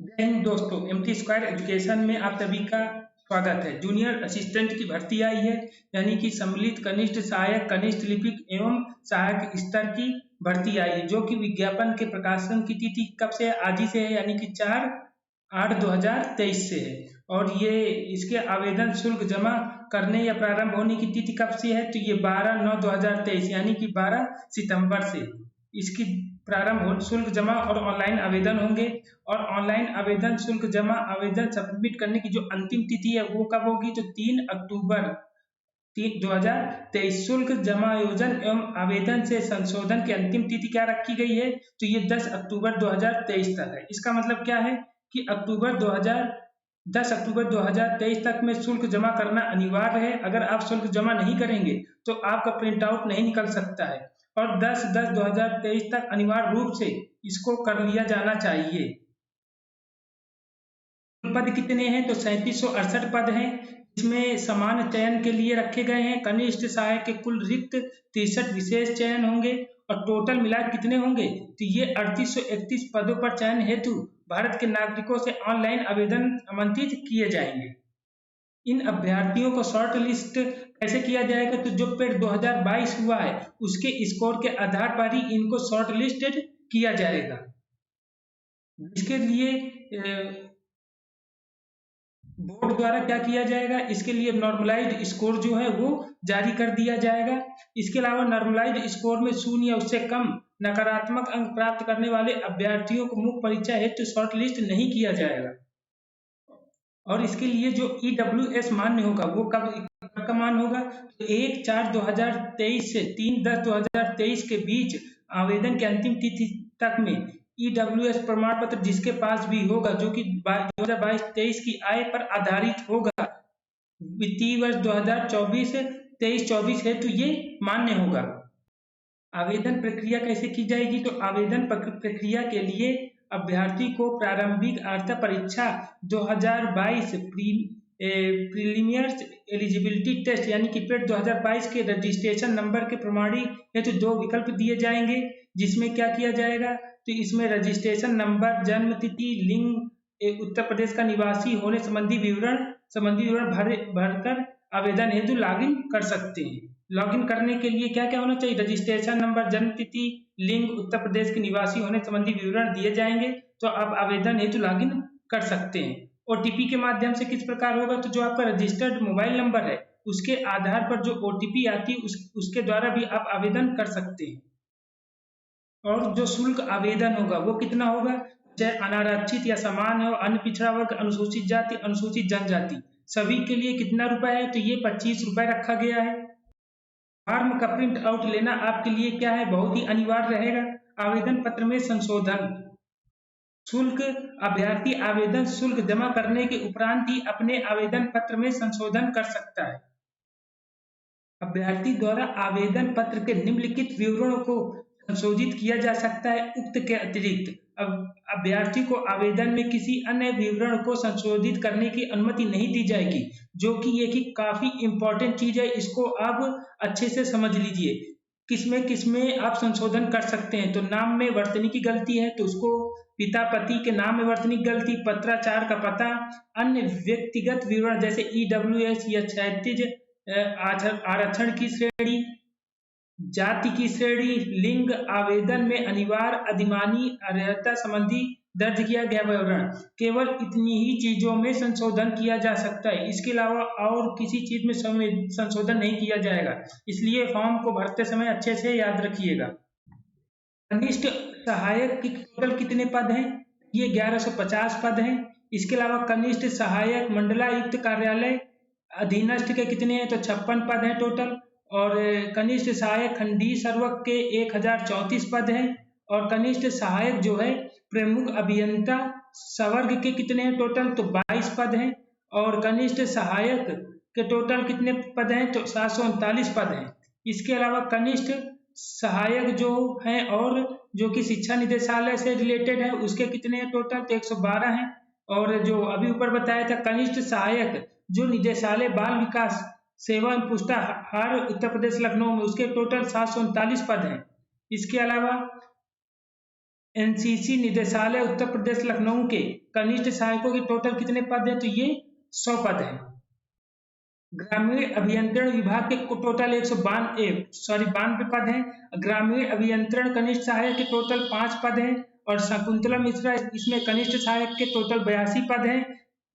जय हिंद दोस्तों, MT square education में आप सभी का स्वागत है। जूनियर असिस्टेंट की भर्ती आई है, यानी कि सम्मिलित कनिष्ठ सहायक, कनिष्ठ लिपिक एवं सहायक स्तर की भर्ती आई है, जो कि विज्ञापन के प्रकाशन की तिथि कब से है? आज ही से है, यानी कि 4/8/2023 से है। और ये इसके आवेदन शुल्क जमा करने या प्रारंभ होने की तिथि कब से है? तो ये 12/9/2023 यानी कि 12 सितंबर से इसकी प्रारंभ शुल्क जमा और ऑनलाइन आवेदन होंगे। और ऑनलाइन आवेदन शुल्क जमा आवेदन सबमिट करने की जो अंतिम तिथि है वो कब होगी? तो 3 अक्टूबर 2023। शुल्क जमा आयोजन एवं आवेदन से संशोधन की अंतिम तिथि क्या रखी गई है? तो ये 10 अक्टूबर 2023 तक है। इसका मतलब क्या है कि 10 अक्टूबर 2023 तक में शुल्क जमा करना अनिवार्य है। अगर आप शुल्क जमा नहीं करेंगे तो आपका प्रिंट आउट नहीं निकल सकता है, और 10/10/2023 तक अनिवार्य रूप से इसको कर लिया जाना चाहिए। पद कितने हैं? तो 3768 पद हैं। इसमें समान चयन के लिए रखे गए हैं। कनिष्ठ सहायक के कुल रिक्त 63 विशेष चयन होंगे, और टोटल मिलाकर कितने होंगे? तो ये 3831 पदों पर चयन हेतु भारत के नागरिकों से ऑनलाइन आवेदन आमंत्रित किए जाएंगे। इन अभ्यर्थियों को शॉर्ट लिस्ट कैसे किया जाएगा? तो जो पेड 2022 हुआ है उसके स्कोर के आधार पर ही इनको शॉर्ट लिस्टेड किया जाएगा। इसके लिए बोर्ड द्वारा क्या किया जाएगा? इसके लिए नॉर्मलाइज्ड स्कोर जो है वो जारी कर दिया जाएगा। इसके अलावा नॉर्मलाइज्ड स्कोर में 0 या उससे कम नकारात्मक अंक प्राप्त करने वाले अभ्यर्थियों को मुख्य परीक्षा हेतु शॉर्ट लिस्ट नहीं किया जाएगा। और इसके लिए जो EWS मान्य होगा वो कब का मान होगा? तो 1/4/2023 से 3/10/2023 के बीच आवेदन की अंतिम तिथि तक में EWS प्रमाण पत्र जिसके पास भी होगा, जो कि 2022-23 की आय पर आधारित होगा, वित्तीय वर्ष 2024-23-24 हेतु ये मान्य होगा। आवेदन प्रक्रिया कैसे की जाएगी? तो आवेदन प्रक्रिया के लिए अभ्यर्थी को प्रारंभिक अर्हता परीक्षा 2022 प्रीलिमिनरी एलिजिबिलिटी टेस्ट यानी कि पेट 2022 के रजिस्ट्रेशन नंबर के प्रमाणी हेतु 2 विकल्प दिए जाएंगे, जिसमें क्या किया जाएगा? तो इसमें रजिस्ट्रेशन नंबर, जन्म तिथि, लिंग, उत्तर प्रदेश का निवासी होने संबंधी विवरण भरकर आवेदन हेतु लॉगिन कर सकते हैं। लॉगिन करने के लिए क्या क्या होना चाहिए? रजिस्ट्रेशन नंबर, जन्म तिथि, लिंग, उत्तर प्रदेश के निवासी होने संबंधी विवरण दिए जाएंगे, तो आप आवेदन हेतु लॉगिन कर सकते हैं। OTP के माध्यम से किस प्रकार होगा? तो जो आपका रजिस्टर्ड मोबाइल नंबर है उसके आधार पर जो OTP आती है उसके द्वारा भी आप आवेदन कर सकते हैं। और जो शुल्क आवेदन होगा वो कितना होगा? चाहे अनारक्षित या सामान्य हो, अन्य पिछड़ा वर्ग, अनुसूचित जाति, अनुसूचित जनजाति, सभी के लिए कितना रुपए है? तो ये 25 रुपए रखा गया है। फॉर्म का प्रिंट आउट लेना आपके लिए क्या है? बहुत ही अनिवार्य रहेगा। आवेदन पत्र में संशोधन शुल्क, अभ्यर्थी आवेदन शुल्क जमा करने के उपरांत ही अपने आवेदन पत्र में संशोधन कर सकता है। अभ्यर्थी द्वारा आवेदन पत्र के निम्नलिखित विवरणों को संशोधित किया जा सकता है। उक्त के अतिरिक्त अभ्यर्थी को आवेदन में किसी अन्य विवरण को संशोधित करने की अनुमति नहीं दी जाएगी, जो कि ये काफी इंपॉर्टेंट चीज है। इसको आप अच्छे से समझ लीजिए। किसमें आप संशोधन कर सकते हैं? तो नाम में वर्तनी की गलती है तो उसको पिता पति के नाम में वर्तनी गलती, पत्राचार का पता, अन्य व्यक्तिगत विवरण जैसे EWS या क्षैतिज आरक्षण की श्रेणी, जाति की श्रेणी, लिंग, आवेदन में अनिवार्य अधिमानी अर्हता संबंधी दर्ज किया गया विवरण, केवल इतनी ही चीजों में संशोधन किया जा सकता है। इसके अलावा और किसी चीज में संशोधन नहीं किया जाएगा। इसलिए फॉर्म को भरते समय अच्छे से याद रखिएगा। कनिष्ठ सहायक की टोटल कितने पद हैं? ये 1150 पद हैं। इसके अलावा कनिष्ठ सहायक मंडलायुक्त कार्यालय अधीनस्थ के कितने हैं? तो 56 पद हैं टोटल। और कनिष्ठ सहायक खंडीय सर्वक के 1034 पद हैं। और कनिष्ठ सहायक जो है प्रमुख अभियंता सवर्ग के कितने हैं टोटल? तो 22 पद हैं। और कनिष्ठ सहायक के टोटल कितने पद हैं? तो 739 पद हैं। इसके अलावा कनिष्ठ सहायक जो हैं और जो कि शिक्षा निदेशालय से रिलेटेड है उसके कितने हैं टोटल? तो 112 हैं। और जो अभी ऊपर बताया था कनिष्ठ सहायक जो निदेशालय बाल विकास सेवा एवं पुष्टाहार उत्तर प्रदेश लखनऊ में, उसके टोटल 739 पद हैं। इसके अलावा एनसीसी निदेशालय उत्तर प्रदेश लखनऊ के कनिष्ठ सहायकों के टोटल कितने पद हैं? तो ये 100 पद हैं। ग्रामीण अभियंत्रण विभाग के टोटल 92 पद हैं। ग्रामीण अभियंत्रण कनिष्ठ सहायक के टोटल 5 पद हैं और शकुंतला मिश्रा इसमें कनिष्ठ सहायक के टोटल 82 पद हैं।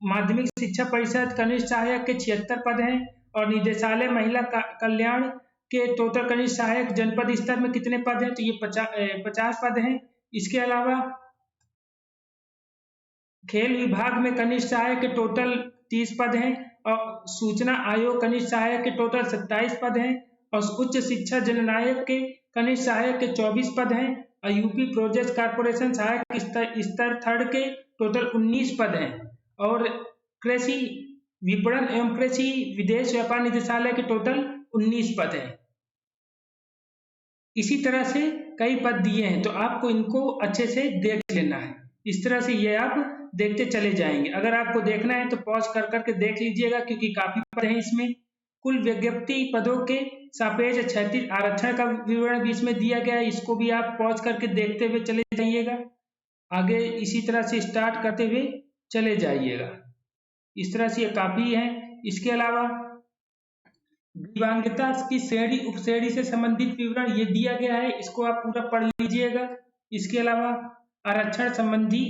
माध्यमिक शिक्षा परिषद कनिष्ठ सहायक के 76 पद हैं और निदेशालय महिला कल्याण के टोटल कनिष्ठ सहायक जनपद स्तर में कितने पद हैं? तो ये 50 पद हैं। इसके अलावा खेल विभाग में कनिष्ठ सहायक के टोटल 30 पद हैं और सूचना आयोग कनिष्ठ सहायक के टोटल 27 पद हैं और उच्च शिक्षा जननायक के कनिष्ठ सहायक के 24 पद हैं और यूपी प्रोजेक्ट कारपोरेशन सहायक स्तर 3 के टोटल 19 पद हैं और कृषि विपणन एवं कृषि विदेश व्यापार निदेशालय के टोटल 19 पद हैं। इसी तरह से कई पद दिए हैं, तो आपको इनको अच्छे से देख लेना है। इस तरह से ये आप देखते चले जाएंगे। अगर आपको देखना है तो पॉज कर करके देख लीजिएगा, क्योंकि काफी पद हैं इसमें। कुल विज्ञप्ति पदों के सापेक्ष क्षैतिज आरक्षण का विवरण भी इसमें दिया गया है, इसको भी आप पॉज करके देखते हुए चले जाइएगा। आगे इसी तरह से स्टार्ट करते हुए चले जाइएगा। इस तरह से ये काफी है। इसके अलावा दिव्यांगता की श्रेणी उपश्रेणी से संबंधित विवरण ये दिया गया है, इसको आप पूरा पढ़ लीजिएगा। इसके अलावा आरक्षण संबंधी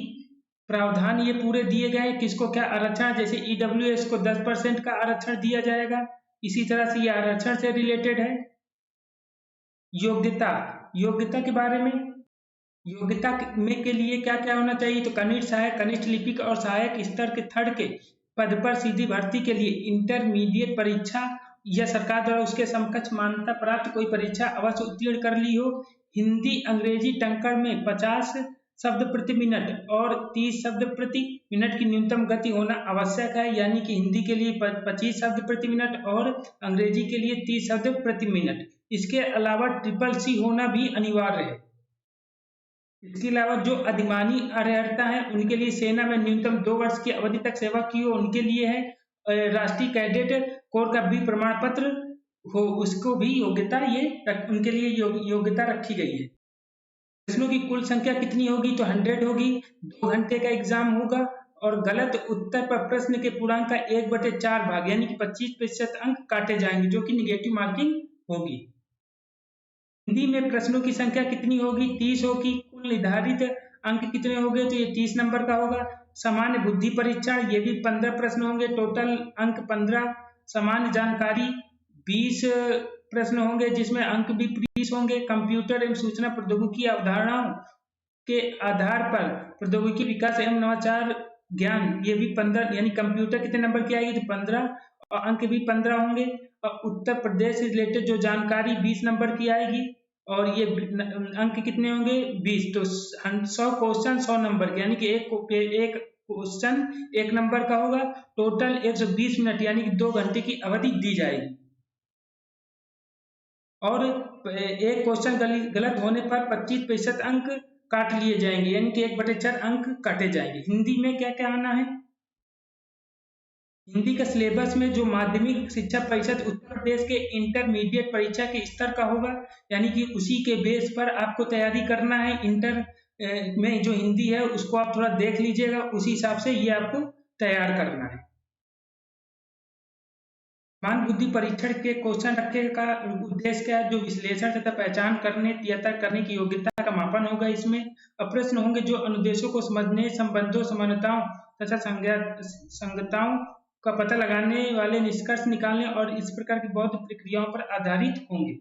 प्रावधान ये पूरे दिए गए हैं, किसको क्या आरक्षण, जैसे ईडब्ल्यूएस को 10% का आरक्षण दिया जाएगा। इसी तरह से ये आरक्षण से रिलेटेड है। योग्यता के बारे में, योग्यता में के लिए क्या क्या होना चाहिए, तो कनिष्ठ सहायक, कनिष्ठ लिपिक और सहायक स्तर के 3rd के पद पर सीधी भर्ती के लिए इंटरमीडिएट परीक्षा या सरकार द्वारा उसके समकक्ष मान्यता प्राप्त कोई परीक्षा अवश्य उत्तीर्ण कर ली हो। हिंदी अंग्रेजी टंकण में 50 शब्द प्रति मिनट और 30 शब्द प्रति मिनट की न्यूनतम गति होना आवश्यक है, यानी कि हिंदी के लिए 25 शब्द प्रति मिनट और अंग्रेजी के लिए 30 शब्द प्रति मिनट। इसके अलावा CCC होना भी अनिवार्य है। इसके अलावा जो अधिमानी अर्हता है उनके लिए सेना में न्यूनतम 2 वर्ष की अवधि तक सेवा की हो, उनके लिए है राष्ट्रीय कैडेट कोर का भी प्रमाण पत्र हो, उसको भी योग्यता ये उनके लिए योग्यता रखी गई है। प्रश्नों की कुल संख्या कितनी होगी, तो 100 होगी। 2 घंटे का एग्जाम होगा और गलत उत्तर पर प्रश्न के पूर्णांक का 1/4 भाग यानी कि 25% अंक काटे जाएंगे, जो कि निगेटिव मार्किंग होगी। हिंदी में प्रश्नों की संख्या कितनी होगी, 30 होगी। कुल निर्धारित अंक कितने होंगे, तो ये 30 नंबर का होगा। सामान्य बुद्धि परीक्षण, ये भी 15 प्रश्न होंगे, टोटल अंक 15। सामान्य जानकारी 20 प्रश्न होंगे, जिसमें अंक भी 20 होंगे। कंप्यूटर एवं सूचना प्रौद्योगिकी अवधारणाओं के आधार पर प्रौद्योगिकी विकास एवं नवाचार ज्ञान, ये भी 15 यानी कंप्यूटर कितने नंबर की आएगी, तो 15 और अंक भी 15 होंगे। और उत्तर प्रदेश से रिलेटेड जो जानकारी 20 नंबर की आएगी और ये अंक कितने होंगे, 20। तो 100 क्वेश्चन 100 नंबर के, यानी कि एक क्वेश्चन 1 नंबर का होगा। टोटल 120 मिनट यानी कि 2 घंटे की अवधि दी जाएगी और एक क्वेश्चन गलत होने पर 25% अंक काट लिए जाएंगे, यानी कि 1/4 अंक काटे जाएंगे। हिंदी में क्या क्या आना है, हिंदी का सिलेबस में जो माध्यमिक शिक्षा परिषद उत्तर प्रदेश के इंटरमीडिएट परीक्षा के स्तर का होगा, यानी कि उसी के बेस पर आपको तैयारी करना है। इंटर में जो हिंदी है उसको आप थोड़ा देख लीजिएगा, उसी हिसाब से ये आपको तैयार करना है। मान बुद्धि परीक्षण के क्वेश्चन रखने का उद्देश्य क्या है, जो विश्लेषण तथा पहचान करने या तर्क करने की योग्यता का मापन होगा। इसमें प्रश्न होंगे जो अनुदेशों को समझने, संबंधों, समानताओं तथा संगतताओं का पता लगाने वाले निष्कर्ष निकालने और इस प्रकार की बौद्ध प्रक्रियाओं पर आधारित होंगे।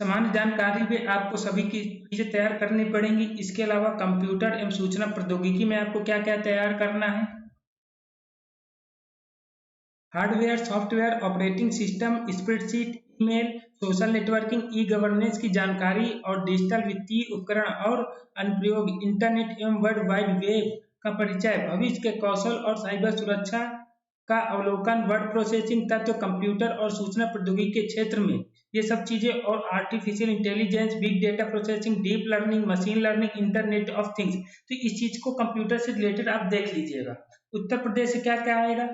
सामान्य जानकारी में आपको सभी की चीजें तैयार करनी पड़ेंगी। इसके अलावा कंप्यूटर एवं सूचना प्रौद्योगिकी में आपको क्या क्या तैयार करना है, hardware, software, operating system, spreadsheet, email, social networking, e governance की जानकारी और डिजिटल वित्तीय उपकरण और अनुप्रयोग, इंटरनेट एवं वर्ल्ड वाइड वेब का परिचय, भविष्य के कौशल और साइबर सुरक्षा का अवलोकन, वर्ड प्रोसेसिंग तत्व, कंप्यूटर और सूचना प्रौद्योगिकी के क्षेत्र में ये सब चीजें, और artificial intelligence, big data processing, deep learning, machine learning, internet of things. तो इस चीज को कंप्यूटर से रिलेटेड आप देख लीजिएगा। उत्तर प्रदेश से क्या क्या आएगा,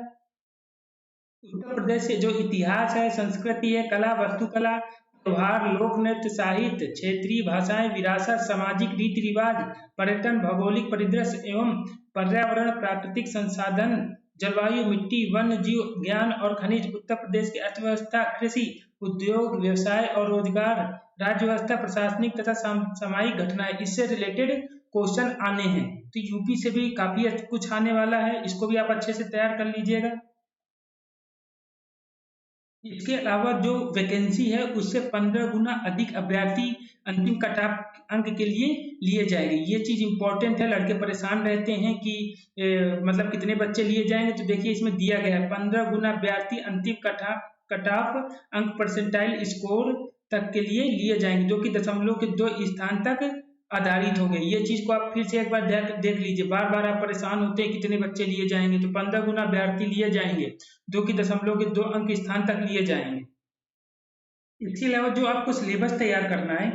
उत्तर प्रदेश से जो इतिहास है, संस्कृति है, कला, वास्तुकला, त्योहार, लोक नृत्य, साहित्य, क्षेत्रीय भाषाएं, विरासत, सामाजिक रीति रिवाज, पर्यटन, भौगोलिक परिदृश्य एवं पर्यावरण, प्राकृतिक संसाधन, जलवायु, मिट्टी, वन्य जीव, ज्ञान और खनिज, उत्तर प्रदेश की अर्थव्यवस्था, कृषि, उद्योग, व्यवसाय और रोजगार, राज्य व्यवस्था, प्रशासनिक तथा सामायिक घटनाएं, इससे रिलेटेड क्वेश्चन आने हैं। तो यूपी से भी काफी कुछ आने वाला है, इसको भी आप अच्छे से तैयार कर लीजिएगा। इसके अलावा जो वैकेंसी है उससे 15 गुना अधिक अभ्यर्थी अंतिम कट ऑफ अंक के लिए लिए जाएंगे। ये चीज इंपॉर्टेंट है, लड़के परेशान रहते हैं कि मतलब कितने बच्चे लिए जाएंगे। तो देखिए इसमें दिया गया है 15 गुना अभ्यर्थी अंतिम कट ऑफ अंक परसेंटाइल स्कोर तक के लिए लिए जाएंगे, जो कि 0.2 स्थान तक आधारित हो गए। ये चीज को आप फिर से एक बार देख लीजिए, बार बार आप परेशान होते हैं कितने बच्चे लिए जाएंगे। तो 15 गुना अभ्यर्थी लिए जाएंगे, जो कि 0.2 अंक स्थान तक लिए जाएंगे। इसके अलावा जो आपको सिलेबस तैयार करना है,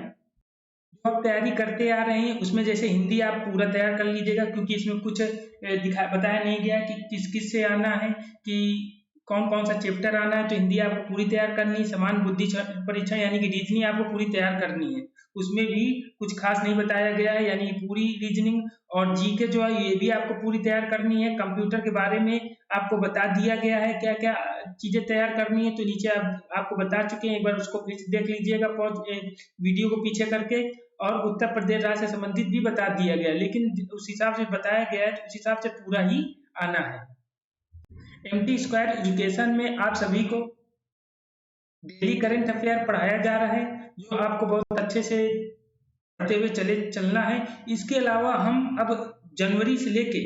जो आप तैयारी करते आ रहे हैं, उसमें जैसे हिंदी आप पूरा तैयार कर लीजिएगा, क्योंकि इसमें कुछ बताया नहीं गया कि किस किस से आना है, कि कौन कौन सा चैप्टर आना है। तो हिंदी आपको पूरी तैयार करनी है। समान बुद्धि परीक्षा यानी कि रीजनिंग आपको पूरी तैयार करनी है, उसमें भी कुछ खास नहीं बताया गया है, यानी पूरी रीजनिंग। और जीके जो है ये भी आपको पूरी तैयार करनी है। कंप्यूटर के बारे में आपको बता दिया गया है क्या क्या चीजें तैयार करनी है, तो नीचे आपको बता चुके हैं, एक बार उसको फिर देख लीजिएगा वीडियो को पीछे करके। और उत्तर प्रदेश राज्य से संबंधित भी बता दिया गया, लेकिन उस हिसाब से बताया गया है तो उस हिसाब से पूरा ही आना है। MT स्क्वायर एजुकेशन में आप सभी को डेली करंट अफेयर पढ़ाया जा रहा है, जो आपको बहुत अच्छे से पढ़ते हुए चलना है। इसके अलावा हम अब जनवरी से लेके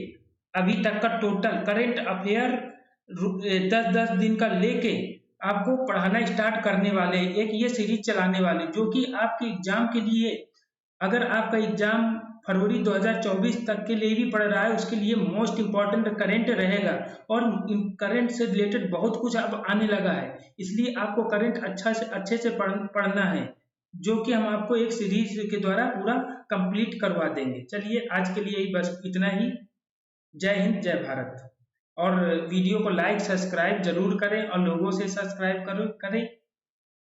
अभी तक का टोटल करंट अफेयर 10-10 दिन का लेके आपको पढ़ाना स्टार्ट करने वाले हैं। एक ये सीरीज चलाने वाले, जो कि आपके एग्जाम के लिए, अगर आपका एग्जाम फरवरी 2024 तक के लिए भी पढ़ रहा है, उसके लिए मोस्ट इंपॉर्टेंट करंट रहेगा। और करंट से रिलेटेड बहुत कुछ अब आने लगा है, इसलिए आपको करंट अच्छे से पढ़ना है, जो कि हम आपको एक सीरीज के द्वारा पूरा कंप्लीट करवा देंगे। चलिए आज के लिए बस इतना ही। जय हिंद, जय भारत। और वीडियो को लाइक सब्सक्राइब जरूर करें और लोगों से सब्सक्राइब करें।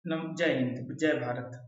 जय हिंद, जय भारत।